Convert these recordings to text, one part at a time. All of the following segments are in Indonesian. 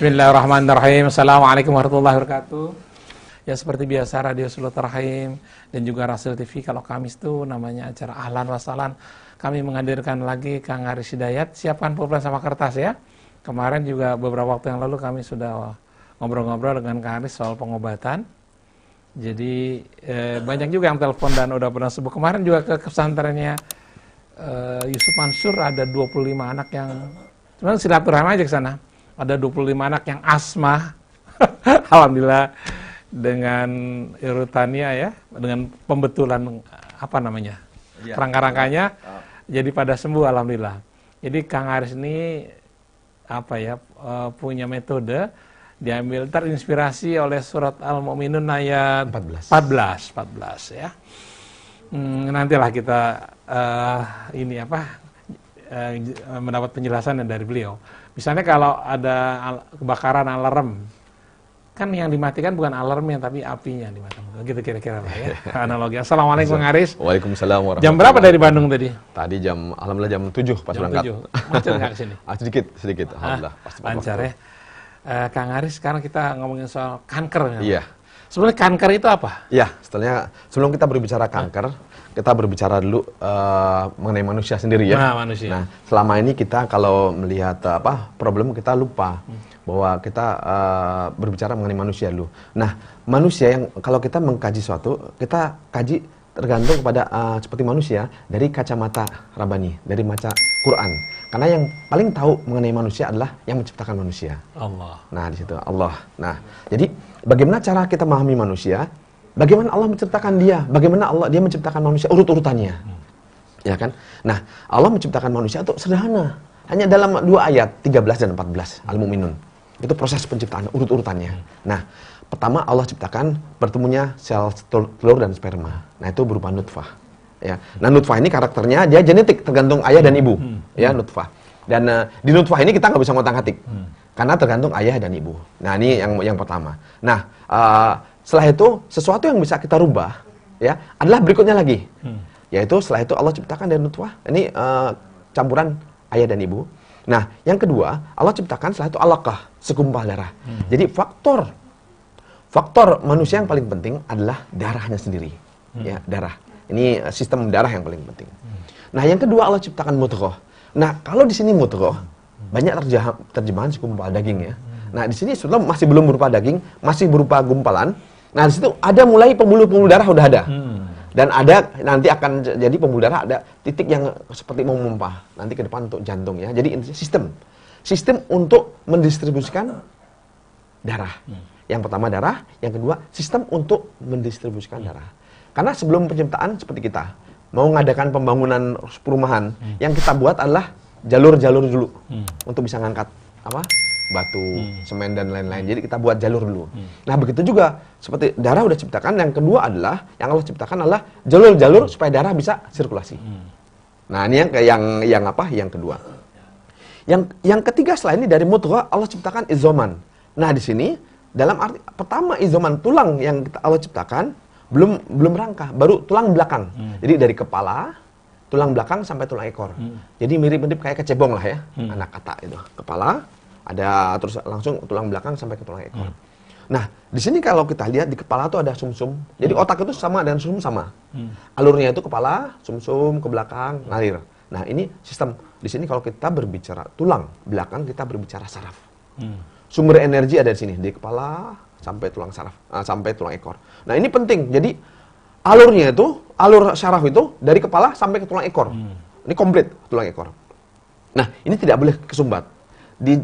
Bismillahirrahmanirrahim. Assalamualaikum warahmatullahi wabarakatuh. Ya seperti biasa Radio Silaturahim dan juga Rasul TV kalau Kamis itu namanya acara Ahlan Wasalan. Kami menghadirkan lagi Kang Aris Hidayat. Siapkan pulpen sama kertas ya. Kemarin juga beberapa waktu yang lalu kami sudah ngobrol-ngobrol dengan Kang Aris soal pengobatan. Jadi banyak juga yang telepon dan udah pernah sebut. Kemarin juga ke pesantrennya Yusuf Mansur ada 25 anak yang sebenarnya silaturahim aja ke sana. Ada 25 anak yang asma. Alhamdulillah dengan urutannya ya, dengan pembetulan apa namanya? Ya, rangka-rangkanya jadi pada sembuh alhamdulillah. Jadi Kang Aris ini apa ya? Punya metode diambil terinspirasi oleh surat Al-Mu'minun ayat 14 ya. Nantilah kita mendapat penjelasan dari beliau. Misalnya kalau ada kebakaran alarm, kan yang dimatikan bukan alarmnya tapi apinya dimatikan. Gitu kira-kira lah ya. Analogi. Assalamualaikum Bang Aris. Waalaikumsalam warahmatullahi wabarakatuh. Jam berapa dari Bandung tadi? Tadi alhamdulillah jam 7 pas berangkat. Jam 7. Macet nggak kesini? Sedikit. Alhamdulillah. Lancar ya. Kang Aris, sekarang kita ngomongin soal kanker. Iya. Sebenarnya kanker itu apa? Iya, sebelum kita berbicara kanker, kita berbicara dulu mengenai manusia sendiri ya. Nah, manusia. Nah, selama ini kita kalau melihat problem kita lupa bahwa kita berbicara mengenai manusia dulu. Nah, manusia yang kalau kita mengkaji suatu, kita kaji tergantung kepada seperti manusia dari kacamata Rabbani, dari maca Quran. Karena yang paling tahu mengenai manusia adalah yang menciptakan manusia. Allah. Nah, di situ Allah. Nah, jadi bagaimana cara kita memahami manusia? Bagaimana Allah menciptakan dia? Bagaimana dia menciptakan manusia? Urut-urutannya. Ya kan? Nah, Allah menciptakan manusia itu sederhana. Hanya dalam 2 ayat, 13 dan 14, Al-Mu'minun. Itu proses penciptaan, urut-urutannya. Nah, pertama Allah ciptakan bertemunya sel telur dan sperma. Nah, itu berupa nutfah. Ya. Nah, nutfah ini karakternya dia genetik, tergantung ayah dan ibu. Ya, nutfah. Dan di nutfah ini kita nggak bisa ngotak-atik. Karena tergantung ayah dan ibu. Nah, ini yang pertama. Nah, setelah itu sesuatu yang bisa kita rubah ya adalah berikutnya lagi. Yaitu setelah itu Allah ciptakan dari nutfah. Ini campuran ayah dan ibu. Nah, yang kedua, Allah ciptakan setelah itu alaqah, segumpal darah. Jadi faktor manusia yang paling penting adalah darahnya sendiri. Ya, darah. Ini sistem darah yang paling penting. Nah, yang kedua Allah ciptakan mudghah. Nah, kalau di sini mudghah banyak terjemahan segumpal daging ya. Nah, di sini sebetulnya masih belum berupa daging, masih berupa gumpalan. Nah, di situ ada mulai pembuluh-pembuluh darah udah ada. Dan ada nanti akan jadi pembuluh darah ada titik yang seperti mau memumpah nanti ke depan untuk jantung ya. Jadi sistem untuk mendistribusikan darah. Yang pertama darah, yang kedua sistem untuk mendistribusikan darah. Karena sebelum penciptaan seperti kita mau mengadakan pembangunan perumahan, yang kita buat adalah jalur-jalur dulu untuk bisa ngangkat batu, semen dan lain-lain. Jadi kita buat jalur dulu. Nah, begitu juga seperti darah udah ciptakan, yang kedua adalah yang Allah ciptakan adalah jalur-jalur supaya darah bisa sirkulasi. Nah, ini yang kedua. Yang ketiga selain ini dari mudghah Allah ciptakan izoman. Nah, di sini dalam arti pertama izoman tulang yang Allah ciptakan belum rangka, baru tulang belakang. Jadi dari kepala, tulang belakang sampai tulang ekor. Jadi mirip-mirip kayak kecebong lah ya, anak kata itu. Kepala ada terus langsung tulang belakang sampai ke tulang ekor. Nah, di sini kalau kita lihat di kepala itu ada sumsum. Jadi otak itu sama dan sumsum sama. Alurnya itu kepala, sumsum ke belakang, ngalir. Nah, ini sistem. Di sini kalau kita berbicara tulang belakang, kita berbicara saraf. Sumber energi ada di sini, di kepala sampai tulang saraf, sampai tulang ekor. Nah, ini penting. Jadi alur saraf itu dari kepala sampai ke tulang ekor. Ini komplit tulang ekor. Nah, ini tidak boleh kesumbat. Di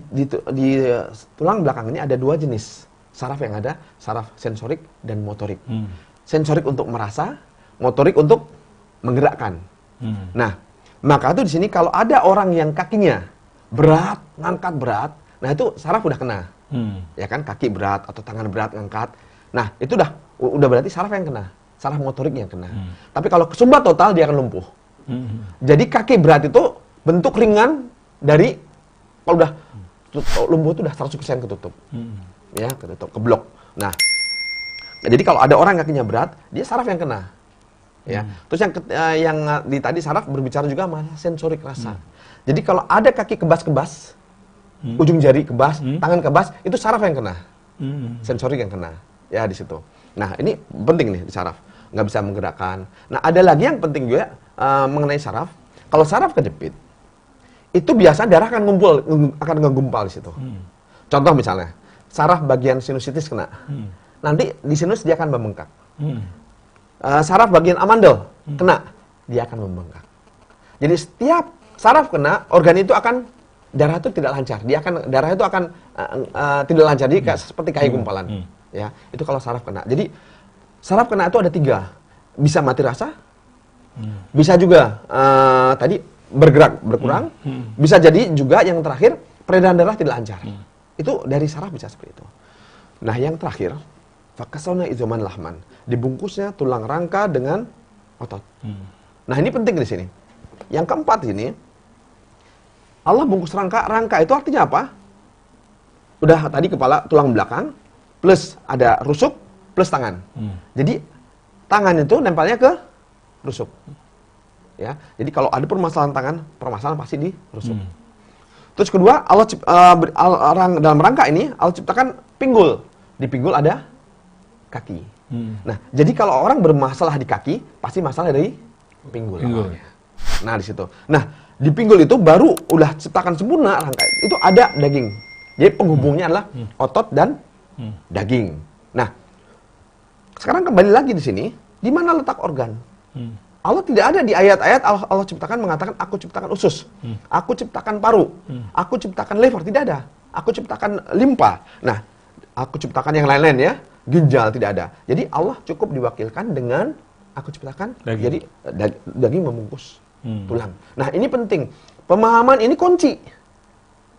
tulang belakang ini ada 2 jenis saraf yang ada, saraf sensorik dan motorik. Sensorik untuk merasa, motorik untuk menggerakkan. Nah, maka itu di sini kalau ada orang yang kakinya berat, ngangkat berat, nah itu saraf udah kena. Ya kan, kaki berat atau tangan berat ngangkat. Nah, itu udah berarti saraf yang kena, saraf motorik yang kena. Tapi kalau kesumbat total dia akan lumpuh. Jadi kaki berat itu bentuk ringan dari kalau udah lumpuh itu udah 100% ketutup. Ya, ketutup, keblok. Nah, jadi kalau ada orang kakinya berat, dia saraf yang kena. Ya. Terus yang di tadi saraf berbicara juga masalah sensorik rasa. Jadi kalau ada kaki kebas-kebas, ujung jari kebas, tangan kebas, itu saraf yang kena. Sensorik yang kena. Ya, di situ. Nah, ini penting nih di saraf. Nggak bisa menggerakkan. Nah, ada lagi yang penting juga mengenai saraf. Kalau saraf kejepit, itu biasa darah akan ngegumpal di situ. Contoh misalnya, saraf bagian sinusitis kena. Nanti di sinus dia akan membengkak. Saraf bagian amandel kena, dia akan membengkak. Jadi setiap saraf kena, organ itu akan darah itu tidak lancar. Darah itu akan tidak lancar. Jadi seperti kayak gumpalan. Ya, itu kalau saraf kena. Jadi saraf kena itu ada 3. Bisa mati rasa, bisa juga tadi bergerak berkurang, bisa jadi juga yang terakhir peredaran darah tidak lancar. Itu dari saraf bisa seperti itu. Nah, yang terakhir, fakasona izoman lahman, dibungkusnya tulang rangka dengan otot. Nah, ini penting di sini. Yang keempat ini, Allah bungkus rangka. Rangka itu artinya apa? Udah tadi kepala, tulang belakang, plus ada rusuk, plus tangan. Jadi tangan itu nempelnya ke rusuk. Ya, jadi kalau ada permasalahan tangan, permasalahan pasti di rusuk. Terus kedua, dalam rangka ini Allah ciptakan pinggul. Di pinggul ada kaki. Nah, jadi kalau orang bermasalah di kaki, pasti masalah dari pinggul. Nah, di situ. Nah, di pinggul itu baru udah ciptakan sempurna rangka. Itu ada daging. Jadi penghubungnya adalah otot dan daging. Nah, sekarang kembali lagi di sini, di mana letak organ? Allah tidak ada di ayat-ayat Allah ciptakan mengatakan aku ciptakan usus, aku ciptakan paru, aku ciptakan liver, tidak ada. Aku ciptakan limpa. Nah, aku ciptakan yang lain-lain ya, ginjal tidak ada. Jadi Allah cukup diwakilkan dengan aku ciptakan daging. Jadi daging membungkus tulang. Nah, ini penting. Pemahaman ini kunci.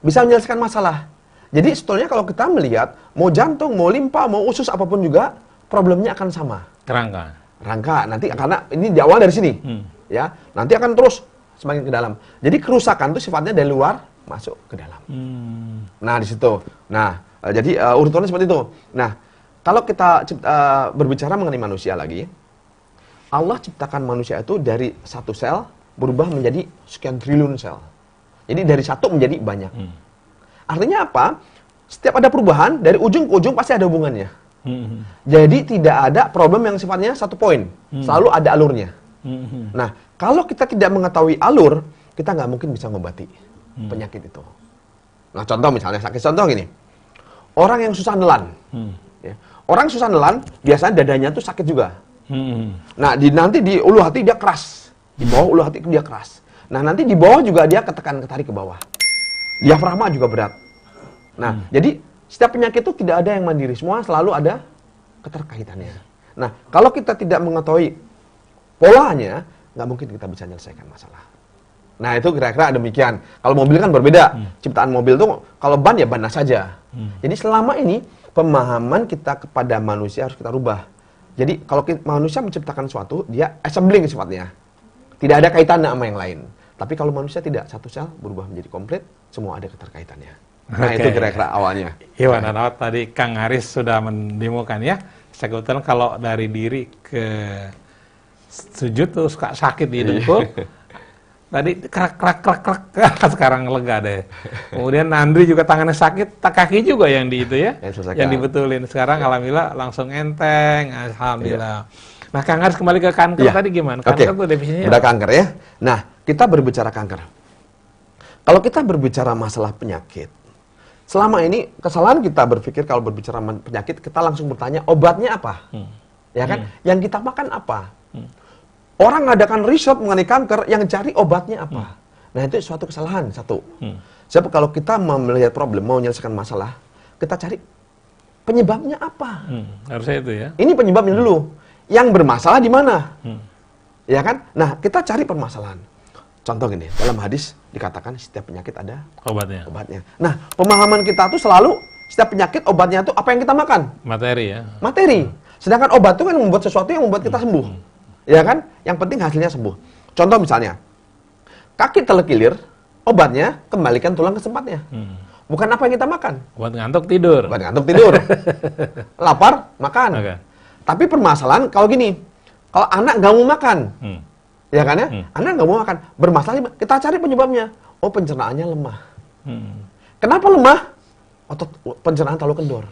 Bisa menyelesaikan masalah. Jadi sebetulnya kalau kita melihat mau jantung, mau limpa, mau usus apapun juga problemnya akan sama. Rangka nanti karena ini di awal dari sini. Ya, nanti akan terus semakin ke dalam. Jadi kerusakan itu sifatnya dari luar masuk ke dalam. Nah, di situ. Nah, jadi urutannya seperti itu. Nah, kalau kita berbicara mengenai manusia lagi, Allah ciptakan manusia itu dari satu sel berubah menjadi sekian triliun sel. Jadi dari satu menjadi banyak. Artinya apa? Setiap ada perubahan, dari ujung ke ujung pasti ada hubungannya. Jadi tidak ada problem yang sifatnya satu poin. Selalu ada alurnya. Nah, kalau kita tidak mengetahui alur, kita nggak mungkin bisa mengobati penyakit itu. Nah, contoh misalnya, contoh gini. Orang yang susah nelan. Ya. Orang susah nelan, biasanya dadanya tuh sakit juga. Nah, nanti di ulu hati dia keras. Di bawah ulu hati dia keras. Nah, nanti di bawah juga dia ketarik ke bawah. Diafragma juga berat. Nah, jadi setiap penyakit itu tidak ada yang mandiri. Semua selalu ada keterkaitannya. Nah, kalau kita tidak mengetahui polanya, nggak mungkin kita bisa menyelesaikan masalah. Nah, itu kira-kira demikian. Kalau mobil kan berbeda. Ciptaan mobil tuh, kalau ban ya ban saja. Jadi selama ini, pemahaman kita kepada manusia harus kita rubah. Jadi kalau manusia menciptakan sesuatu, dia assembling sifatnya. Tidak ada kaitannya sama yang lain. Tapi kalau manusia tidak, satu sel berubah menjadi komplit, semua ada keterkaitannya. Nah, itu kira-kira awalnya. Iya, nah, tadi Kang Haris sudah mendemokan ya. Kebetulan kalau dari diri ke sujud tuh suka sakit di dengkul. Tadi krak, sekarang lega deh. Kemudian Nandri juga tangannya sakit, kaki juga yang di itu ya, yang dibetulin. Sekarang alhamdulillah langsung enteng, alhamdulillah. Nah, Kang Haris kembali ke kanker tadi gimana? Kanker tuh definisinya udah kanker ya. Nah, kita berbicara kanker. Kalau kita berbicara masalah penyakit, selama ini kesalahan kita berpikir kalau berbicara penyakit kita langsung bertanya obatnya apa, ya kan? Yang kita makan apa? Orang ngadakan riset mengenai kanker yang cari obatnya apa. Nah, itu suatu kesalahan satu. Sebab kalau kita mau melihat problem, mau menyelesaikan masalah, kita cari penyebabnya apa. Harusnya itu ya. Ini penyebabnya dulu. Yang bermasalah di mana? Ya kan? Nah, kita cari permasalahan. Contoh gini, dalam hadis dikatakan setiap penyakit ada obatnya. Nah, pemahaman kita tuh selalu setiap penyakit obatnya tuh apa yang kita makan? Materi ya. Materi. Sedangkan obat itu kan membuat sesuatu yang membuat kita sembuh. Ya kan? Yang penting hasilnya sembuh. Contoh misalnya, kaki terkilir, obatnya kembalikan tulang ke tempatnya. Bukan apa yang kita makan. Obat ngantuk tidur. Obat ngantuk tidur. Lapar, makan. Tapi permasalahan kalau gini, kalau anak nggak mau makan, ya kan ya? Anak nggak mau makan, bermasalah, kita cari penyebabnya. Oh, pencernaannya lemah. Kenapa lemah? Otot pencernaan terlalu kendor.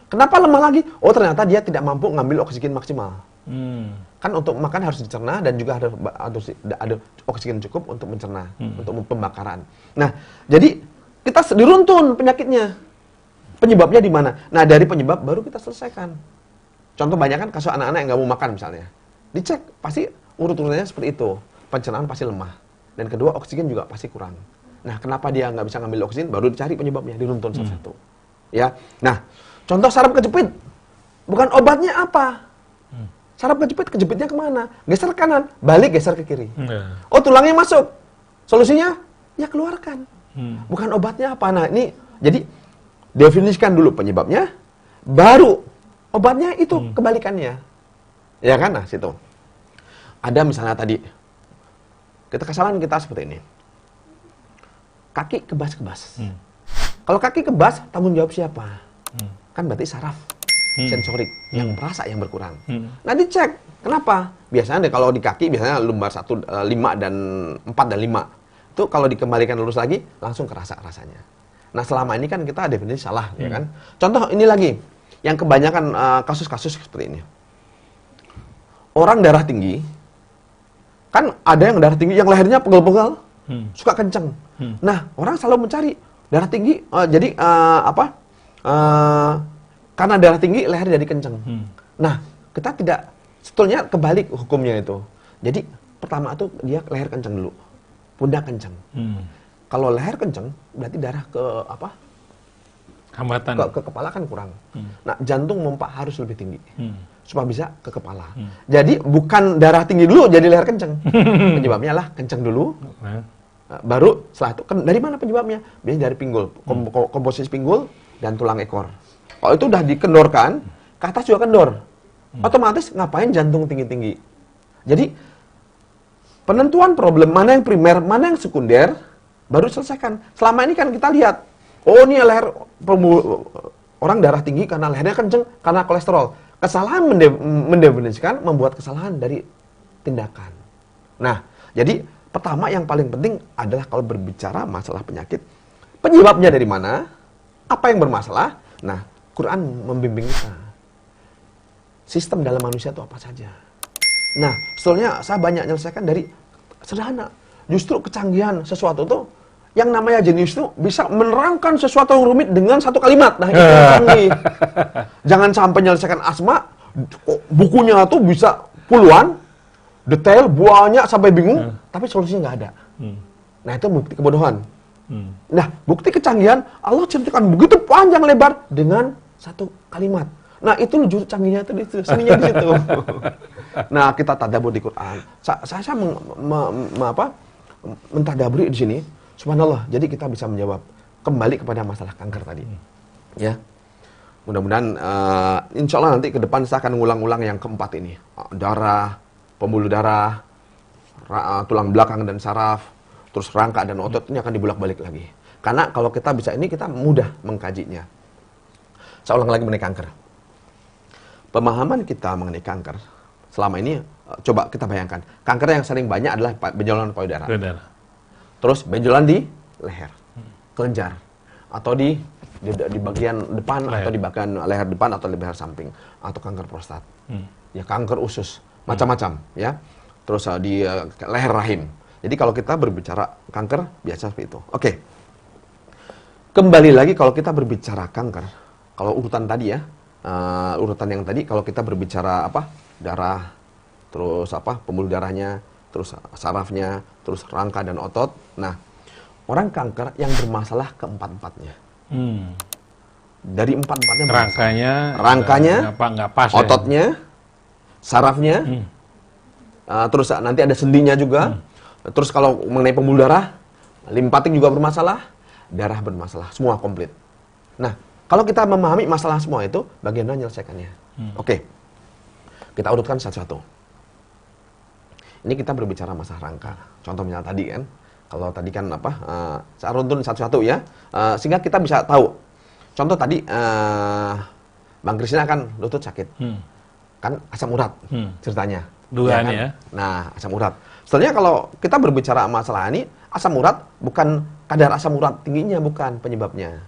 Kenapa lemah lagi? Oh, ternyata dia tidak mampu ngambil oksigen maksimal. Kan untuk makan harus dicerna dan juga ada oksigen cukup untuk mencerna, untuk pembakaran. Nah, jadi kita diruntun penyakitnya. Penyebabnya di mana? Nah, dari penyebab baru kita selesaikan. Contoh banyak kan kasus anak-anak yang nggak mau makan misalnya. Dicek, pasti urut-urutannya seperti itu. Pencernaan pasti lemah. Dan kedua, oksigen juga pasti kurang. Nah, kenapa dia nggak bisa ngambil oksigen? Baru dicari penyebabnya, diruntun satu-satu. Ya, nah, contoh saraf kejepit. Bukan obatnya apa? Saraf kejepitnya kemana? Geser ke kanan, balik geser ke kiri. Oh, tulangnya masuk. Solusinya? Ya keluarkan. Bukan obatnya apa. Nah, ini, jadi, definisikan dulu penyebabnya, baru obatnya itu kebalikannya. Ya kan? Nah, situ. Ada misalnya tadi, kesalahan kita seperti ini. Kaki kebas-kebas. Kalau kaki kebas, tanggung jawab siapa? Kan berarti saraf sensorik yang merasa yang berkurang. Nah, dicek. Kenapa? Biasanya kalau di kaki, biasanya lumbar 1, 5 dan 4 dan 5. Itu kalau dikembalikan lurus lagi, langsung kerasa rasanya. Nah, selama ini kan kita definisi salah, ya kan? Contoh ini lagi, yang kebanyakan kasus-kasus seperti ini. Orang darah tinggi, kan ada yang darah tinggi, yang lehernya pegal-pegal, suka kenceng. Nah, orang selalu mencari darah tinggi, karena darah tinggi, leher jadi kenceng. Nah, kita tidak, sebetulnya kebalik hukumnya itu. Jadi, pertama itu dia leher kenceng dulu, pundak kenceng. Kalau leher kenceng, berarti darah ke hambatan ke kepala kan kurang. Nah, jantung memompa harus lebih tinggi supaya bisa ke kepala. Jadi bukan darah tinggi dulu jadi leher kenceng. Penyebabnya lah kenceng dulu. Baru setelah itu dari mana penyebabnya? Biasanya dari pinggul, komposisi pinggul dan tulang ekor. Kalau itu udah dikendorkan, ke atas juga kendor. Otomatis ngapain jantung tinggi-tinggi? Jadi penentuan problem mana yang primer, mana yang sekunder baru selesaikan. Selama ini kan kita lihat, oh ini leher orang darah tinggi karena lehernya kenceng, karena kolesterol. Kesalahan mendefinisikan membuat kesalahan dari tindakan. Nah, jadi pertama yang paling penting adalah kalau berbicara masalah penyakit, penyebabnya dari mana, apa yang bermasalah. Nah, Quran membimbing kita. Sistem dalam manusia itu apa saja. Nah, sebetulnya saya banyak menyelesaikan dari sederhana. Justru kecanggihan sesuatu itu, yang namanya jenius itu bisa menerangkan sesuatu yang rumit dengan satu kalimat. Nah, itu yang canggih. Jangan sampai menyelesaikan asma, bukunya tuh bisa puluhan, detail, banyak sampai bingung, tapi solusinya nggak ada. Nah, itu bukti kebodohan. Nah, bukti kecanggihan, Allah ceritakan begitu panjang lebar dengan satu kalimat. Nah, itu jurus canggihnya itu di situ, seninya di situ. Nah, kita tadabbur di Quran. Saya mentadaburi di sini. Subhanallah, jadi kita bisa menjawab kembali kepada masalah kanker tadi. Ya, mudah-mudahan insya Allah nanti ke depan saya akan ngulang-ulang yang keempat ini. Darah, pembuluh darah, tulang belakang dan saraf, terus rangka dan otot ini akan dibulak-balik lagi. Karena kalau kita bisa ini, kita mudah mengkajinya. Saya ulang lagi mengenai kanker. Pemahaman kita mengenai kanker, selama ini, coba kita bayangkan. Kanker yang sering banyak adalah benjolan payudara. Terus benjolan di leher, kelenjar, atau di bagian depan, leher. Atau di bagian leher depan atau di leher samping, atau kanker prostat, ya kanker usus, macam-macam, ya. Terus di leher rahim. Jadi kalau kita berbicara kanker biasa seperti itu. Oke. Kembali lagi kalau kita berbicara kanker, kalau urutan tadi ya, urutan yang tadi kalau kita berbicara darah, terus pembuluh darahnya, terus sarafnya, terus rangka dan otot. Nah, orang kanker yang bermasalah keempat-empatnya. Dari empat-empatnya rangkanya, nggak pas, ototnya, sarafnya, terus nanti ada sendinya juga. Terus kalau mengenai pembuluh darah, limpatik juga bermasalah, darah bermasalah, semua komplit. Nah, kalau kita memahami masalah semua itu, bagaimana menyelesaikannya? Oke, kita urutkan satu-satu. Ini kita berbicara masalah rangka. Contoh misalnya tadi kan, kalau tadi kan saya runtun satu-satu ya, sehingga kita bisa tahu. Contoh tadi, Bang Krisna kan lutut sakit, kan asam urat ceritanya. Dugaannya ya. Nah, asam urat. Sebenarnya kalau kita berbicara masalah ini, asam urat bukan kadar asam urat tingginya, bukan penyebabnya.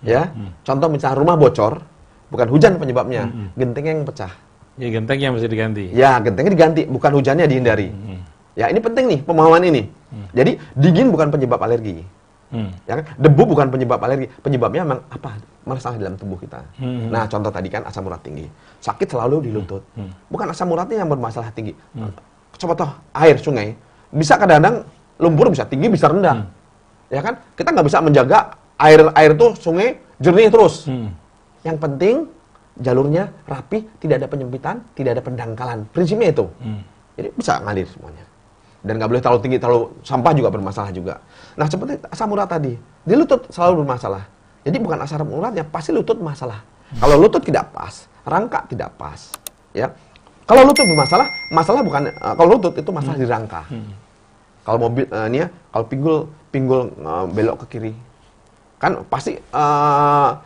Ya, contoh misalnya rumah bocor, bukan hujan penyebabnya, gentengnya yang pecah. Ya gentengnya mesti diganti. Ya, gentengnya diganti, bukan hujannya dihindari. Ya, ini penting nih pemahaman ini. Jadi dingin bukan penyebab alergi. Ya kan? Debu bukan penyebab alergi. Penyebabnya memang apa? Masalah dalam tubuh kita. Nah, contoh tadi kan asam urat tinggi. Sakit selalu di lutut. Bukan asam uratnya yang bermasalah tinggi. Coba toh air sungai bisa kadang-kadang lumpur bisa tinggi bisa rendah. Ya kan? Kita nggak bisa menjaga air itu sungai jernih terus. Yang penting jalurnya rapi, tidak ada penyempitan, tidak ada pendangkalan. Prinsipnya itu. Jadi bisa ngalir semuanya. Dan nggak boleh terlalu tinggi, terlalu sampah juga bermasalah juga. Nah, seperti asam urat tadi, di lutut selalu bermasalah. Jadi bukan asam uratnya, pasti lutut masalah. Kalau lutut tidak pas, rangka tidak pas, ya. Kalau lutut bermasalah, masalah bukan kalau lutut itu masalah di rangka. Kalau mobil ini ya, kalau pinggul belok ke kiri, kan pasti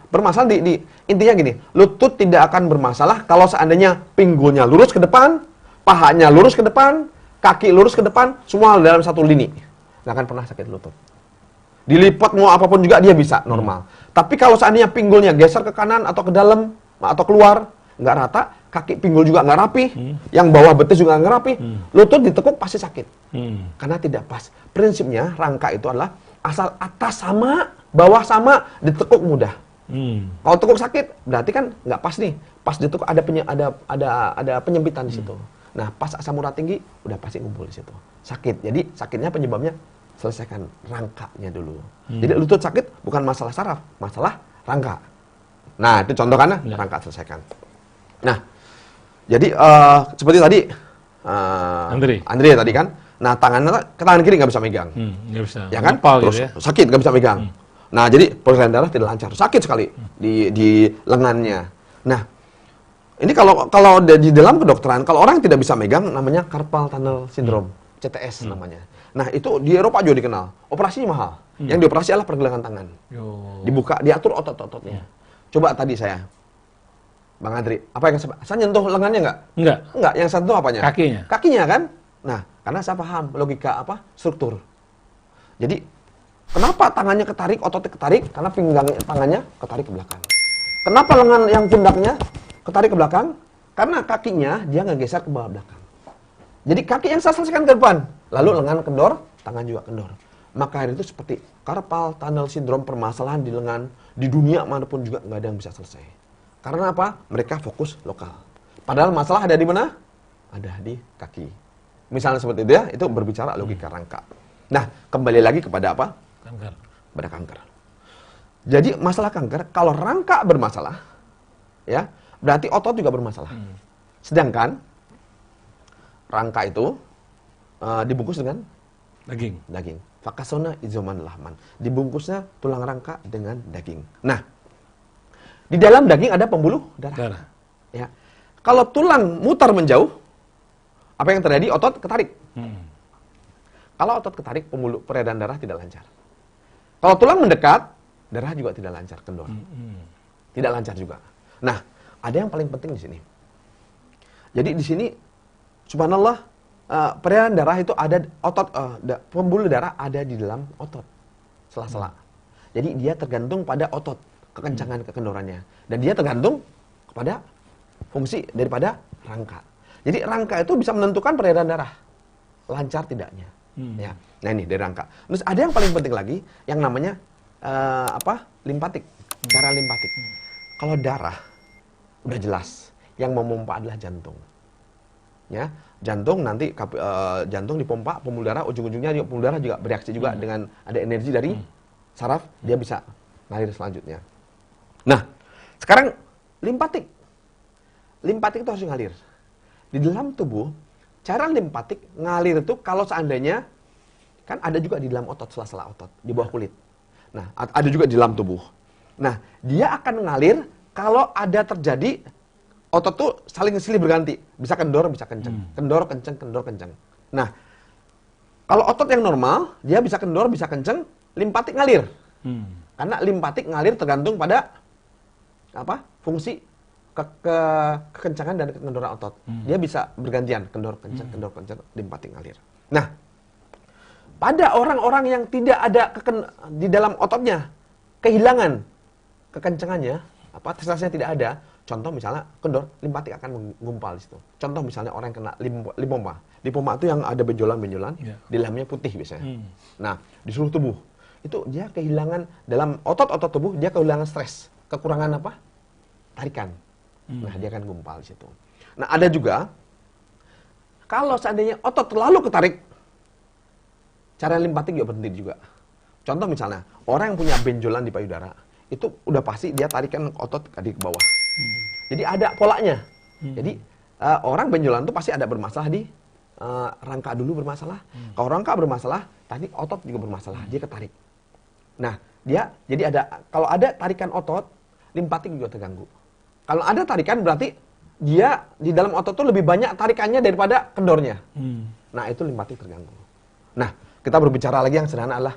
bermasalah di intinya gini, lutut tidak akan bermasalah kalau seandainya pinggulnya lurus ke depan, pahanya lurus ke depan, kaki lurus ke depan, semua dalam satu lini. Nggak akan pernah sakit lutut. Dilipat mau apapun juga dia bisa normal. Tapi kalau seandainya pinggulnya geser ke kanan atau ke dalam atau keluar, nggak rata, kaki pinggul juga nggak rapi, yang bawah betis juga nggak rapi, lutut ditekuk pasti sakit. Karena tidak pas. Prinsipnya rangka itu adalah asal atas sama, bawah sama, ditekuk mudah. Kalau tekuk sakit, berarti kan nggak pas nih. Pas ditekuk ada penyempitan di situ. Nah, pas asam urat tinggi, udah pasti ngumpul di situ. Sakit. Jadi, sakitnya penyebabnya selesaikan rangkanya dulu. Jadi, lutut sakit bukan masalah saraf, masalah rangka. Nah, itu contoh kan, rangka selesaikan. Nah, jadi seperti tadi, Andre tadi kan, nah tangan kiri nggak bisa megang. Nggak bisa. Ya kan? Ngepal Terus gitu ya. sakit, nggak bisa megang. Nah, jadi peredaran darah tidak lancar. Sakit sekali di lengannya. Nah, ini kalau di dalam kedokteran, kalau orang tidak bisa megang, namanya carpal tunnel syndrome, CTS namanya. Nah, itu di Eropa juga dikenal. Operasinya mahal. Yang dioperasi adalah pergelangan tangan. Dibuka, diatur otot-ototnya. Coba tadi Bang Andri, apa yang saya nyentuh lengannya nggak? Nggak. Yang saya sentuh apanya? Kakinya. Kakinya kan? Nah, karena saya paham logika struktur. Jadi, kenapa tangannya ketarik, ototnya ketarik? Karena pinggang tangannya ketarik ke belakang. Kenapa lengan yang pundaknya ketarik ke belakang? Karena kakinya dia nggak geser ke bawah belakang. Jadi kaki yang saya selesaikan ke depan, lalu lengan kendor, tangan juga kendor. Maka itu seperti carpal tunnel syndrome, permasalahan di lengan di dunia manapun juga nggak ada yang bisa selesai. Karena apa? Mereka fokus lokal. Padahal masalah ada di mana? Ada di kaki. Misalnya seperti itu ya, itu berbicara logika rangka. Nah, kembali lagi kepada apa? Kanker. Pada kanker. Jadi masalah kanker, kalau rangka bermasalah, ya berarti otot juga bermasalah. Sedangkan rangka itu dibungkus dengan daging. Fakasona izoman lahman. Dibungkusnya tulang rangka dengan daging. Nah, di dalam daging ada pembuluh darah. Ya. Kalau tulang mutar menjauh, apa yang terjadi? Otot ketarik. Kalau otot ketarik, peredaran darah tidak lancar. Kalau tulang mendekat, darah juga tidak lancar, kendor. Tidak lancar juga. Nah, ada yang paling penting di sini. Jadi di sini, subhanallah, peredaran darah itu ada otot, pembuluh darah ada di dalam otot, sela-sela. Jadi dia tergantung pada otot, kekencangan kekendorannya, dan dia tergantung kepada fungsi daripada rangka. Jadi rangka itu bisa menentukan peredaran darah, lancar tidaknya. Ya. Nah ini dari rangka. Terus ada yang paling penting lagi, yang namanya limpatik, darah limpatik. Kalau darah udah jelas, yang memompa adalah jantung. Ya, jantung nanti jantung dipompa pembuluh darah, ujung-ujungnya pembuluh darah juga bereaksi juga dengan ada energi dari saraf, dia bisa ngalir selanjutnya. Nah, sekarang limpatik. Limpatik itu harus ngalir. Di dalam tubuh, cara limpatik ngalir itu kalau seandainya kan ada juga di dalam otot, sela-sela otot, di bawah kulit. Nah, ada juga di dalam tubuh. Nah, dia akan ngalir kalau ada terjadi otot tuh saling silih berganti, bisa kendor, bisa kenceng, kendor, kenceng, kendor, kenceng. Nah, kalau otot yang normal, dia bisa kendor, bisa kenceng, limpatik ngalir. Karena limpatik ngalir tergantung pada fungsi kekencangan dan kendoran otot. Dia bisa bergantian, kendor kencang, limpatik ngalir. Nah, pada orang-orang yang tidak ada di dalam ototnya, kehilangan kekencangannya, testisnya tidak ada, contoh misalnya kendor, limpatik akan menggumpal di situ. Contoh misalnya orang yang kena lipoma. Lipoma itu yang ada benjolan-benjolan, di dalamnya putih biasanya. Nah, di seluruh tubuh. Itu dia kehilangan dalam otot-otot tubuh, dia kehilangan stres. Kekurangan apa? Tarikan. Nah, dia akan gumpal di situ. Nah, ada juga, kalau seandainya otot terlalu ketarik, cairan limpatik juga berhenti juga. Contoh misalnya, orang yang punya benjolan di payudara, itu udah pasti dia tarikan otot ke bawah. Jadi ada polanya. Jadi orang benjolan itu pasti ada bermasalah di rangka dulu bermasalah. Kalau rangka bermasalah, tadi otot juga bermasalah, dia ketarik. Nah, jadi kalau ada tarikan otot, limpatik juga terganggu. Kalau ada tarikan berarti dia di dalam otot itu lebih banyak tarikannya daripada kendornya. Nah, itu limpatik terganggu. Nah, kita berbicara lagi yang sederhana adalah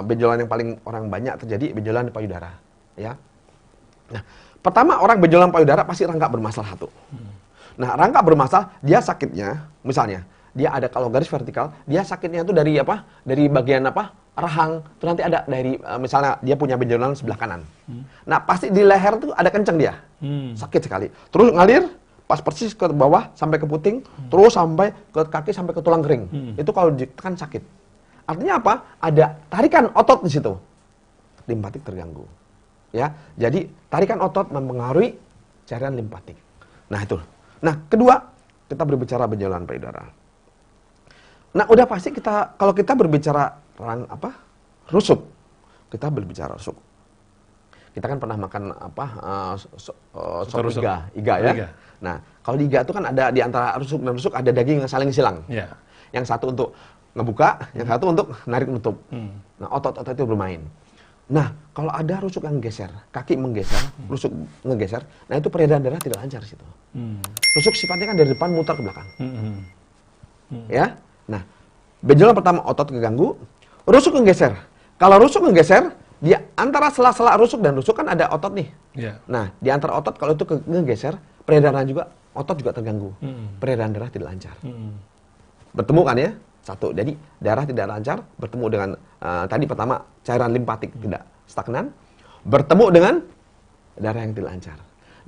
benjolan yang paling orang banyak terjadi benjolan di payudara, ya. Nah, pertama orang benjolan payudara pasti rangka bermasalah satu. Nah, rangka bermasalah, dia sakitnya, misalnya, dia ada kalau garis vertikal, dia sakitnya itu dari dari bagian rahang, itu nanti ada dari, misalnya dia punya benjolan sebelah kanan. Nah, pasti di leher tuh ada kenceng dia, sakit sekali. Terus ngalir, pas persis ke bawah, sampai ke puting, terus sampai ke kaki, sampai ke tulang kering. Itu kalau ditekan sakit. Artinya apa? Ada tarikan otot di situ. Limpatik terganggu. Ya, jadi tarikan otot mempengaruhi cairan limpatik. Nah, itu. Nah, kedua, kita berbicara benjolan payudara. Nah, udah pasti kalau kita berbicara rusuk, kita berbicara rusuk. Kita kan pernah makan sop iga ya. Nah, kalau di iga itu kan ada di antara rusuk dan rusuk ada daging yang saling silang. Yeah. Yang satu untuk ngebuka, yang satu untuk narik nutup. Nah, otot-otot itu bermain. Nah, kalau ada rusuk yang geser, kaki menggeser, rusuk ngegeser, nah itu peredaran darah tidak lancar di situ. Rusuk sifatnya kan dari depan mutar ke belakang. Ya. Nah, benjolan pertama otot keganggu, rusuk ngegeser. Kalau rusuk ngegeser, di antara sela-sela rusuk dan rusuk kan ada otot nih. Yeah. Nah, di antara otot kalau itu ngegeser, peredaran juga, otot juga terganggu. Peredaran darah tidak lancar. Bertemu kan ya? Satu, jadi darah tidak lancar, bertemu dengan, tadi pertama, cairan limpatik tidak stagnan, bertemu dengan darah yang tidak lancar.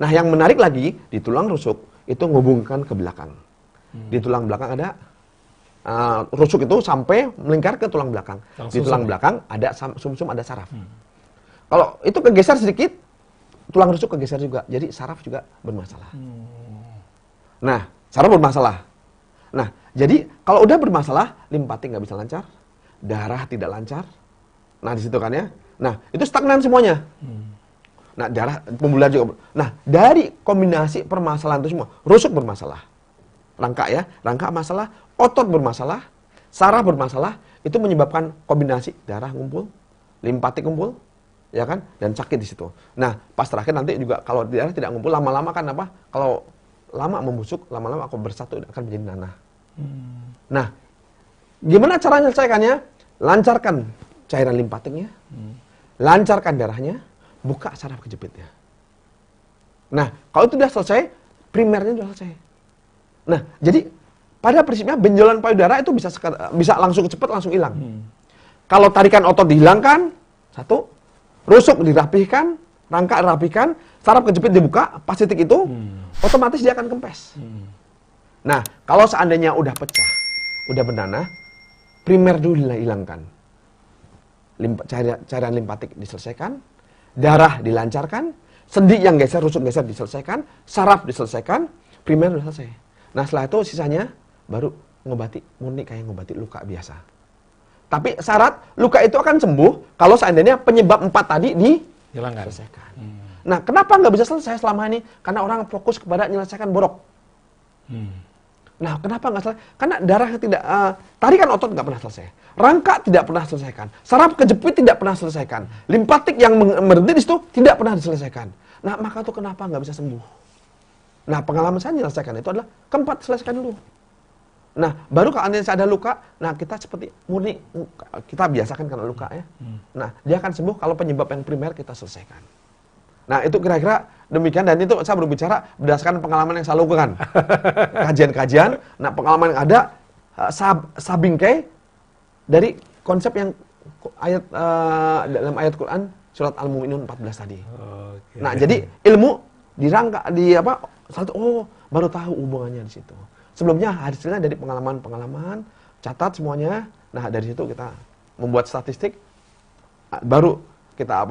Nah, yang menarik lagi, di tulang rusuk, itu menghubungkan ke belakang. Di tulang belakang ada, rusuk itu sampai melingkar ke tulang belakang. Di tulang belakang ada sumsum, ada saraf. Kalau itu kegeser sedikit, tulang rusuk kegeser juga, jadi saraf juga bermasalah. Nah, saraf bermasalah. Nah, jadi kalau udah bermasalah, limpatik nggak bisa lancar, darah tidak lancar. Nah, di situ kan ya. Nah, itu stagnan semuanya. Nah, darah pembuluh juga. Nah, dari kombinasi permasalahan itu semua, rusuk bermasalah, rangka ya, rangka masalah, otot bermasalah, saraf bermasalah, itu menyebabkan kombinasi darah ngumpul, limpatik ngumpul, ya kan, dan sakit di situ. Nah, pas terakhir nanti juga kalau darah tidak ngumpul, lama-lama kan kalau lama membusuk, lama-lama akan bersatu akan menjadi nanah. Nah, gimana cara menyelesaikannya? Lancarkan cairan limpatiknya, lancarkan darahnya, buka saraf kejepitnya. Nah, kalau itu sudah selesai, primernya sudah selesai. Nah, jadi pada prinsipnya benjolan payudara itu bisa langsung cepat, langsung hilang. Kalau tarikan otot dihilangkan, satu, rusuk dirapihkan, rangka dirapihkan, saraf kejepit dibuka, pas titik itu, otomatis dia akan kempes. Nah, kalau seandainya udah pecah, udah bernanah, primer dulu hilangkan. Cairan limpatik diselesaikan, darah dilancarkan, sendi yang geser, rusuk geser diselesaikan, saraf diselesaikan, primer udah selesai. Nah, setelah itu sisanya baru ngobati, murni kayak ngobati luka biasa. Tapi syarat luka itu akan sembuh kalau seandainya penyebab 4 tadi diselesaikan. Nah, kenapa nggak bisa selesai selama ini? Karena orang fokus kepada menyelesaikan borok. Nah, kenapa nggak selesai? Karena darah tidak, tarikan otot nggak pernah selesai, rangka tidak pernah selesaikan, saraf kejepit tidak pernah selesaikan, limpatik yang berhenti di situ tidak pernah diselesaikan. Nah, maka itu kenapa nggak bisa sembuh? Nah, pengalaman saya menyelesaikan itu adalah keempat selesaikan dulu. Nah, baru kalau ada luka, nah kita seperti murni, kita biasakan karena luka ya. Nah, dia akan sembuh kalau penyebab yang primer kita selesaikan. Nah, itu kira-kira demikian, dan itu saya berbicara berdasarkan pengalaman yang saya lakukan. Kajian-kajian, nah pengalaman yang ada, sabingkai dari konsep yang dalam ayat Quran surat Al-Mu'minun 14 tadi. Oke. Nah, jadi ilmu dirangka baru tahu hubungannya di situ. Sebelumnya hasilnya dari pengalaman-pengalaman, catat semuanya. Nah, dari situ kita membuat statistik, baru kita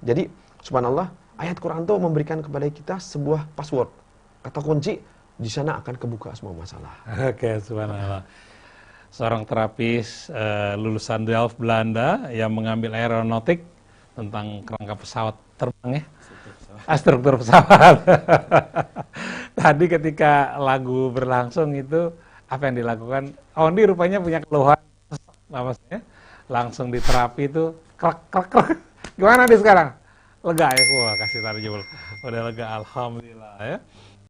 jadi subhanallah, ayat Quran itu memberikan kepada kita sebuah password, kata kunci, di sana akan kebuka semua masalah. Oke, subhanallah. Seorang terapis lulusan Delft, Belanda, yang mengambil aeronautik tentang kerangka pesawat terbang ya. Struktur pesawat. Tadi ketika lagu berlangsung itu, apa yang dilakukan? Ondi rupanya punya keluhan, namanya, langsung diterapi itu, krek. Gimana dia sekarang? Lega ya? Wah, kasih tarjul. Udah lega, alhamdulillah ya.